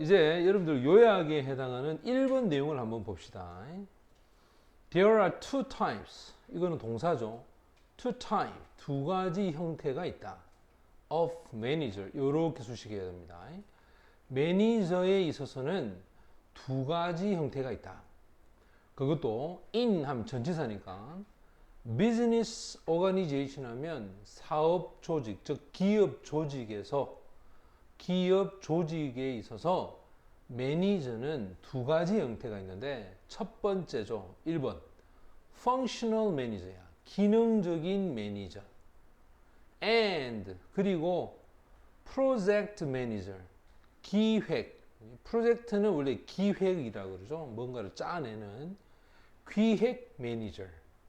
이제 여러분들 요약에 해당하는 1번 내용을 한번 봅시다. There are two types. 이거는 동사죠. Two type. 두 가지 형태가 있다. Of manager. 이렇게 수식해야 됩니다. 매니저에 있어서는 두 가지 형태가 있다. 그것도 in 하면 전치사니까 business organization 하면 사업 조직, 즉 기업 조직에 있어서 매니저는 두 가지 형태가 있는데 첫 번째죠. 1번 functional manager야. 기능적인 매니저. and 그리고 project manager. 기획. 프로젝트는 원래 기획이라고 그러죠. 뭔가를 짜내는 기획 매니저.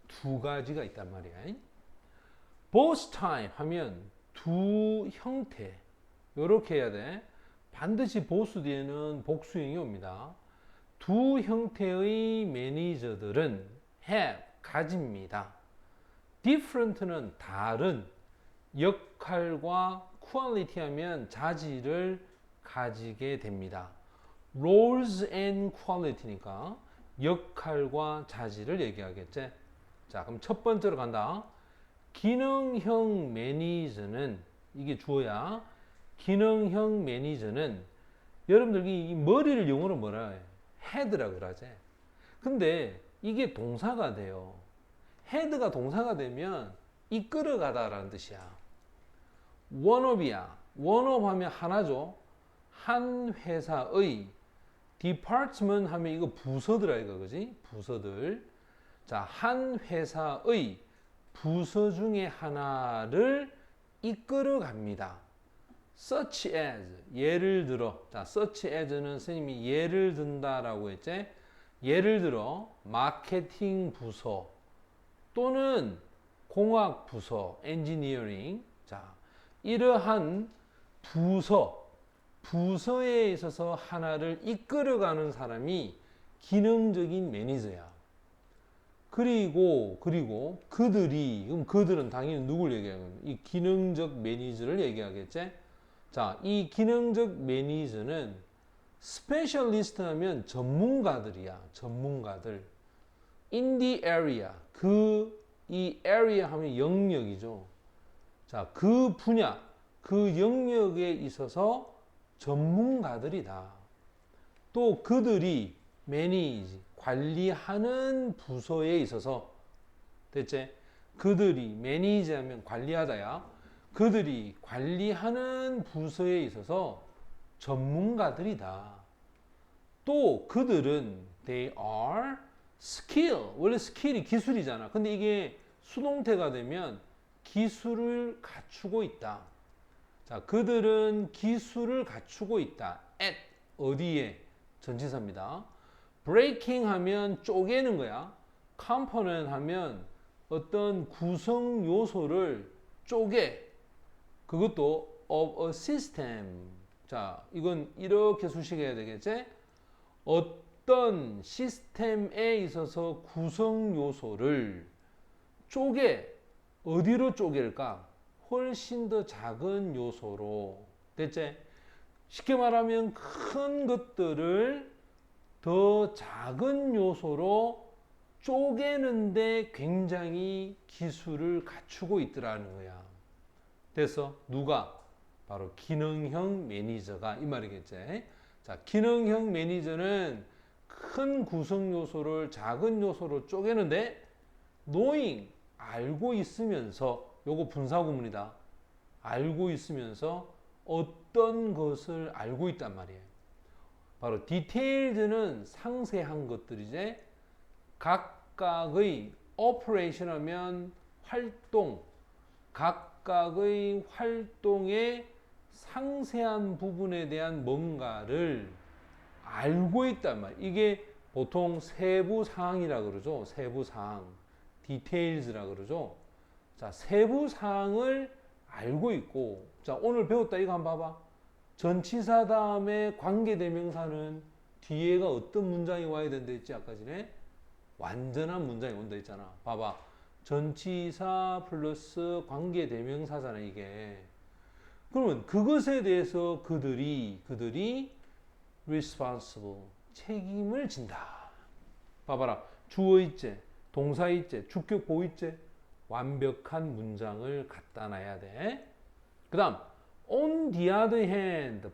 두 가지가 있단 말이야. both type 하면 두 형태. 이렇게 해야 돼. 반드시 보수 뒤에는 복수형이 옵니다. 두 형태의 매니저들은 have, 가집니다. different는 다른, 역할과 quality 하면 자질을 가지게 됩니다. roles and quality니까 역할과 자질을 얘기하겠지. 자, 그럼 첫 번째로 간다. 기능형 매니저는, 이게 주어야. 기능형 매니저는 여러분들이 이 머리를 영어로 뭐라 해? 헤드라고 그러지. 근데 이게 동사가 돼요. 헤드가 동사가 되면 이끌어가다라는 뜻이야. 원업이야. 원업 하면 하나죠. 한 회사의 department 하면 이거 부서더라 이거 그지? 부서들. 자, 한 회사의 부서 중에 하나를 이끌어 갑니다. such as, 예를 들어. 자, such as는 스님이 예를 든다라고 했지? 예를 들어 마케팅 부서 또는 공학 부서, engineering. 자, 이러한 부서에 있어서 하나를 이끌어가는 사람이 기능적인 매니저야. 그리고 그럼 그들은 당연히 누굴 얘기하는? 이 기능적 매니저를 얘기하겠지? 자, 이 기능적 매니저는 스페셜리스트 하면 전문가들이야. 전문가들. in the area. 이 area 하면 영역이죠. 자, 그 분야, 그 영역에 있어서 전문가들이다. 또 그들이 매니지, 관리하는 부서에 있어서, 됐지? 그들이 매니지하면 관리하다야. 그들이 관리하는 부서에 있어서 전문가들이다. 또 그들은 they are skilled. 원래 스킬이 기술이잖아. 근데 이게 수동태가 되면 기술을 갖추고 있다. 자, 그들은 기술을 갖추고 있다. at 어디에? 전치사입니다. breaking 하면 쪼개는 거야. component 하면 어떤 구성 요소를 쪼개. 그것도 of a system. 자, 이건 이렇게 수식해야 되겠지? 어떤 시스템에 있어서 구성 요소를 쪼개. 어디로 쪼갤까? 훨씬 더 작은 요소로. 됐지? 쉽게 말하면 큰 것들을 더 작은 요소로 쪼개는데 굉장히 기술을 갖추고 있더라는 거야. 됐어? 누가? 바로 기능형 매니저가 이 말이겠지. 자, 기능형 매니저는 큰 구성 요소를 작은 요소로 쪼개는데 knowing, 알고 있으면서, 요거 분사구문이다. 알고 있으면서 어떤 것을 알고 있단 말이에요. 바로 디테일즈는 상세한 것들이지. 각각의 오퍼레이션 하면 활동, 각각의 활동의 상세한 부분에 대한 뭔가를 알고 있단 말이에요. 이게 보통 세부 사항이라 그러죠. 세부 사항. 디테일즈라 그러죠. 자, 세부 사항을 알고 있고. 자, 오늘 배웠다 이거 한번 봐봐. 전치사 다음에 관계대명사는 뒤에가 어떤 문장이 와야 된다 했지 아까 전에? 완전한 문장이 온다 했잖아. 봐봐. 전치사 플러스 관계대명사잖아 이게. 그러면 그것에 대해서 그들이 responsible. 책임을 진다. 봐봐라. 주어있제, 동사있제, 주격 보이제 완벽한 문장을 갖다 놔야 돼. 그 다음 on the other hand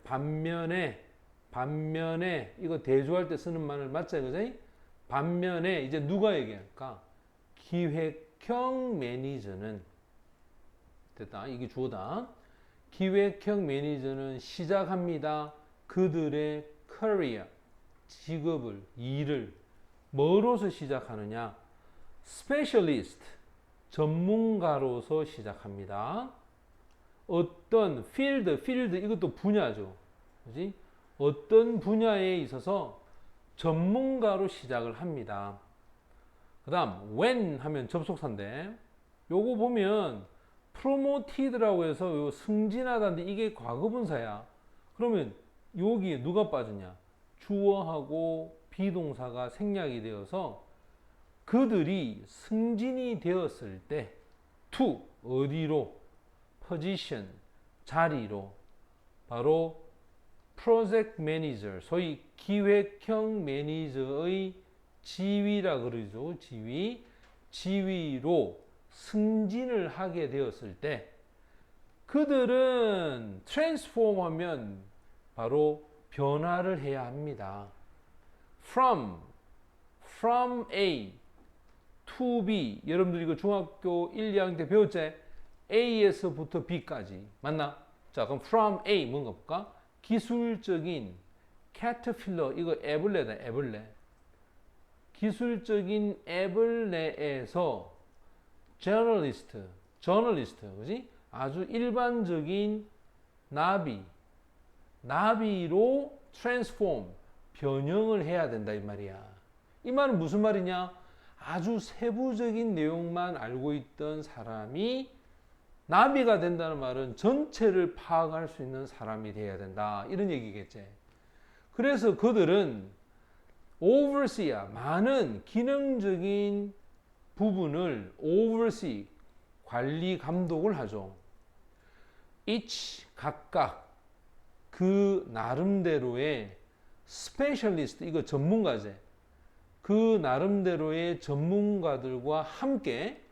반면에 이거 대조할 때 쓰는 말을 맞자 그지? 반면에 이제 누가 얘기할까? 기획형 매니저는 됐다. 이게 주어다. 기획형 매니저는 시작합니다. 그들의 커리어, 직업을, 일을 뭐로서 시작하느냐? 스페셜리스트, 전문가로서 시작합니다. 어떤 필드 이것도 분야죠. 그지? 어떤 분야에 있어서 전문가로 시작을 합니다. 그 다음 when 하면 접속사인데 요거 보면 promoted라고 해서 요 승진하다인데 이게 과거분사야. 그러면 여기에 누가 빠졌냐? 주어하고 비동사가 생략이 되어서 그들이 승진이 되었을 때 to 어디로? position 자리로 바로 프로젝트 매니저 소위 기획형 매니저의 지위라 그러죠. 지위로 승진을 하게 되었을 때 그들은 트랜스폼 하면 바로 변화를 해야 합니다. from A to B. 여러분들 이거 중학교 1, 2학년 때 배웠지? A에서부터 B까지. 맞나? 자, 그럼 from A 뭔가 볼까? 기술적인 caterpillar, 이거 애벌레다, 애벌레. 기술적인 애벌레에서 journalist, 그지? 아주 일반적인 나비로 transform, 변형을 해야 된다 이 말이야. 이 말은 무슨 말이냐? 아주 세부적인 내용만 알고 있던 사람이 나비가 된다는 말은 전체를 파악할 수 있는 사람이 돼야 된다. 이런 얘기겠지. 그래서 그들은 oversee야. 많은 기능적인 부분을 oversee, 관리 감독을 하죠. each 각각 그 나름대로의 스페셜리스트, 이거 전문가제. 그 나름대로의 전문가들과 함께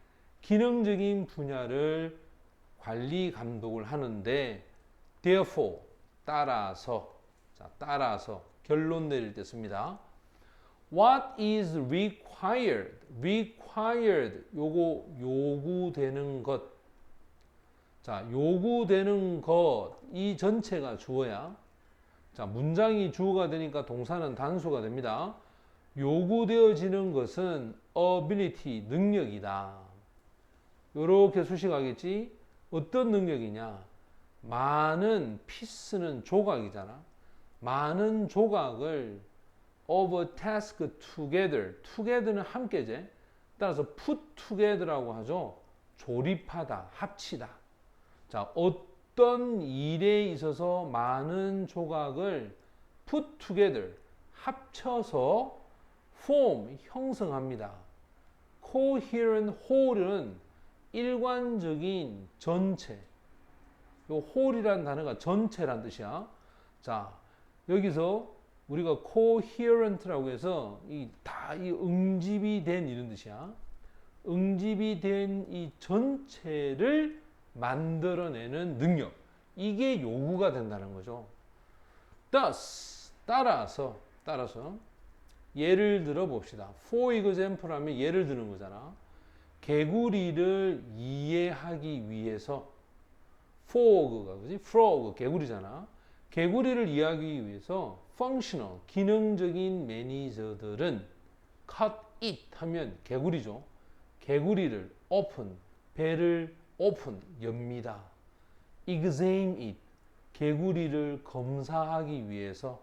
기능적인 분야를 관리 감독을 하는데 therefore 따라서 결론 내릴 때 씁니다. What is required? 요거 요구되는 것. 자, 요구되는 것. 이 전체가 주어야. 자, 문장이 주어가 되니까 동사는 단수가 됩니다. 요구되어지는 것은 ability, 능력이다. 요렇게 수식하겠지? 어떤 능력이냐? 많은 피스는 조각이잖아. 많은 조각을 of a task together는 함께제. 따라서 put together라고 하죠. 조립하다, 합치다. 자, 어떤 일에 있어서 많은 조각을 put together, 합쳐서 form, 형성합니다. coherent whole은 일관적인 전체. 요 whole이라는 단어가 전체란 뜻이야. 자, 여기서 우리가 coherent라고 해서 이 응집이 된 이런 뜻이야. 응집이 된 이 전체를 만들어내는 능력. 이게 요구가 된다는 거죠. Thus, 따라서 예를 들어 봅시다. For example 하면 예를 드는 거잖아. 개구리를 이해하기 위해서 frog가 그지? frog 개구리잖아. 개구리를 이해하기 위해서 functional 기능적인 매니저들은 cut it 하면 개구리죠. 개구리를 open 배를 open 엽니다. examine it 개구리를 검사하기 위해서.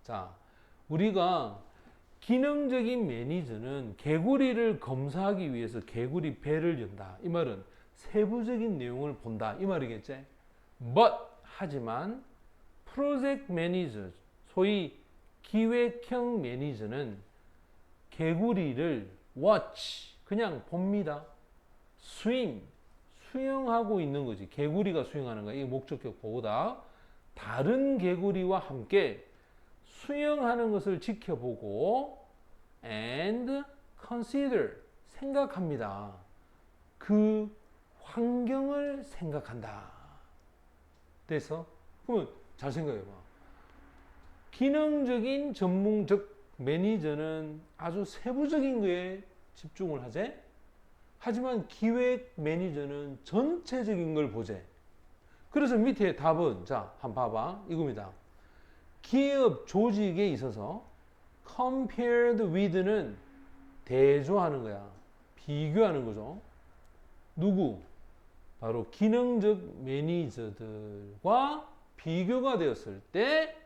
자, 우리가 기능적인 매니저는 개구리를 검사하기 위해서 개구리 배를 연다. 이 말은 세부적인 내용을 본다. 이 말이겠지? But 하지만 프로젝트 매니저 소위 기획형 매니저는 개구리를 watch 그냥 봅니다. swim 수영하고 있는 거지. 개구리가 수영하는 거야. 이게 목적격 보호다. 다른 개구리와 함께 수용하는 것을 지켜보고 and consider 생각합니다. 그 환경을 생각한다. 그래서 그러면 잘 생각해봐. 기능적인 전문적 매니저는 아주 세부적인 거에 집중을 하지. 하지만 기획 매니저는 전체적인 걸 보재. 그래서 밑에 답은 자, 한번 봐봐. 이겁니다. 기업 조직에 있어서 compared with는 대조하는 거야. 비교하는 거죠. 누구? 바로 기능적 매니저들과 비교가 되었을 때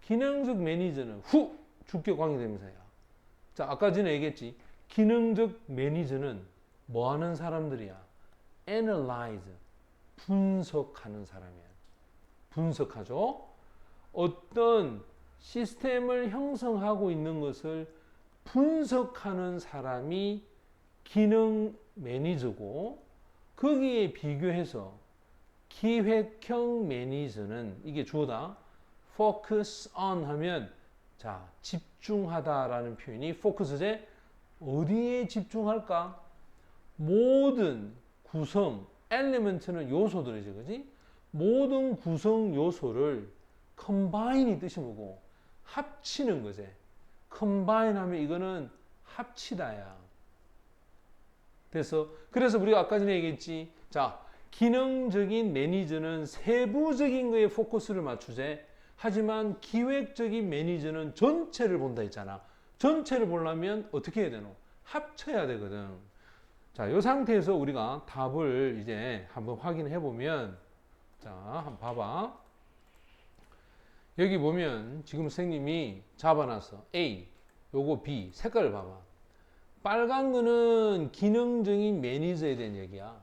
기능적 매니저는 주격 관계대명사야. 자, 아까 전에 얘기했지. 기능적 매니저는 뭐 하는 사람들이야? analyze, 분석하는 사람이야. 분석하죠. 어떤 시스템을 형성하고 있는 것을 분석하는 사람이 기능 매니저고, 거기에 비교해서 기획형 매니저는 이게 주어다. focus on 하면 자, 집중하다라는 표현이 focus제 어디에 집중할까? 모든 구성 element는 요소들이지, 그지? 모든 구성 요소를 combine이 뜻이 뭐고 합치는 거지. combine 하면 이거는 합치다야. 그래서 우리가 아까 전에 얘기했지. 자, 기능적인 매니저는 세부적인 거에 포커스를 맞추재. 하지만 기획적인 매니저는 전체를 본다 했잖아. 전체를 보려면 어떻게 해야 되노? 합쳐야 되거든. 자, 이 상태에서 우리가 답을 이제 한번 확인해 보면, 자, 한번 봐봐. 여기 보면 지금 선생님이 잡아놨어. A, 요거 B, 색깔을 봐봐. 빨간 거는 기능적인 매니저에 대한 얘기야.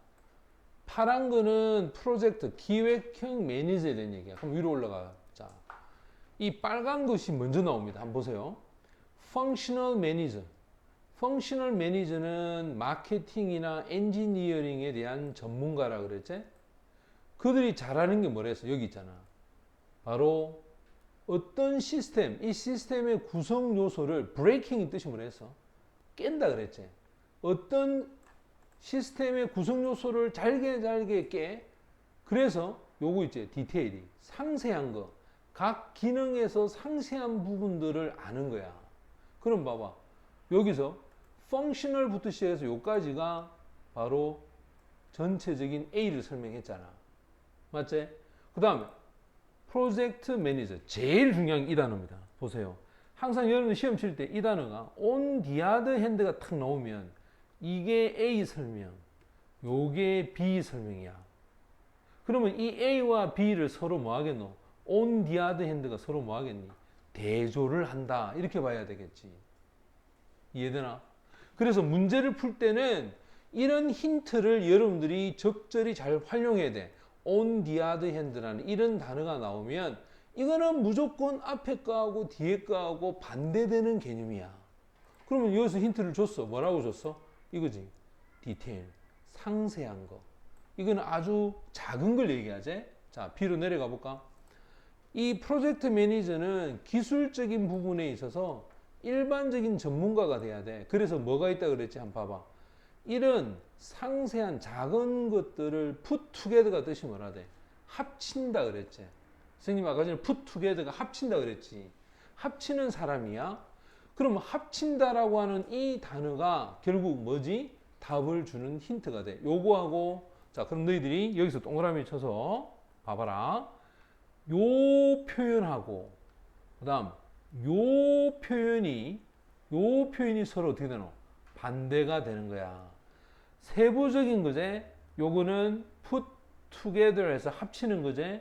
파란 거는 프로젝트, 기획형 매니저에 대한 얘기야. 그럼 위로 올라가. 자, 이 빨간 것이 먼저 나옵니다. 한번 보세요. Functional Manager. Functional Manager는 마케팅이나 엔지니어링에 대한 전문가라 그랬지? 그들이 잘하는 게 뭐랬어? 여기 있잖아. 바로 어떤 시스템, 이 시스템의 구성 요소를 브레이킹이 뜻이 뭐랬어? 깬다 그랬지. 어떤 시스템의 구성 요소를 잘게 깨. 그래서 요거 있지. 디테일이 상세한 거. 각 기능에서 상세한 부분들을 아는 거야. 그럼 봐봐. 여기서 functional부터 시작해서 요까지가 바로 전체적인 A를 설명했잖아. 맞지? 그 다음에 프로젝트 매니저. 제일 중요한 이 단어입니다. 보세요. 항상 여러분 시험 칠 때 이 단어가 on the other hand가 탁 나오면 이게 A 설명, 요게 B 설명이야. 그러면 이 A와 B를 서로 뭐 하겠노? on the other hand가 서로 뭐 하겠니? 대조를 한다. 이렇게 봐야 되겠지. 이해되나? 그래서 문제를 풀 때는 이런 힌트를 여러분들이 적절히 잘 활용해야 돼. on the other hand라는 이런 단어가 나오면 이거는 무조건 앞에 거하고 뒤에 거하고 반대되는 개념이야. 그러면 여기서 힌트를 줬어. 뭐라고 줬어? 이거지. 디테일. 상세한 거. 이거는 아주 작은 걸 얘기하지. 자, B로 내려가 볼까? 이 프로젝트 매니저는 기술적인 부분에 있어서 일반적인 전문가가 돼야 돼. 그래서 뭐가 있다 그랬지? 한번 봐봐. 이런 상세한 작은 것들을 put together가 뜻이 뭐라 돼? 합친다 그랬지. 선생님 아까 전에 put together가 합친다 그랬지. 합치는 사람이야. 그럼 합친다라고 하는 이 단어가 결국 뭐지? 답을 주는 힌트가 돼. 요거하고 자, 그럼 너희들이 여기서 동그라미 쳐서 봐봐라. 요 표현하고 그다음 요 표현이 서로 어떻게 되노? 반대가 되는 거야. 세부적인 거지. 요거는 put together 해서 합치는 거지.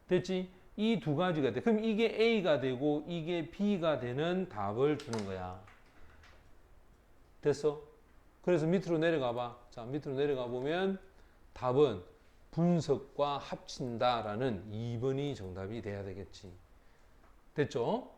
됐지? 이 두 가지가 돼. 그럼 이게 A가 되고 이게 B가 되는 답을 주는 거야. 됐어? 그래서 밑으로 내려가 봐. 자, 밑으로 내려가 보면 답은 분석과 합친다라는 2번이 정답이 돼야 되겠지. 됐죠?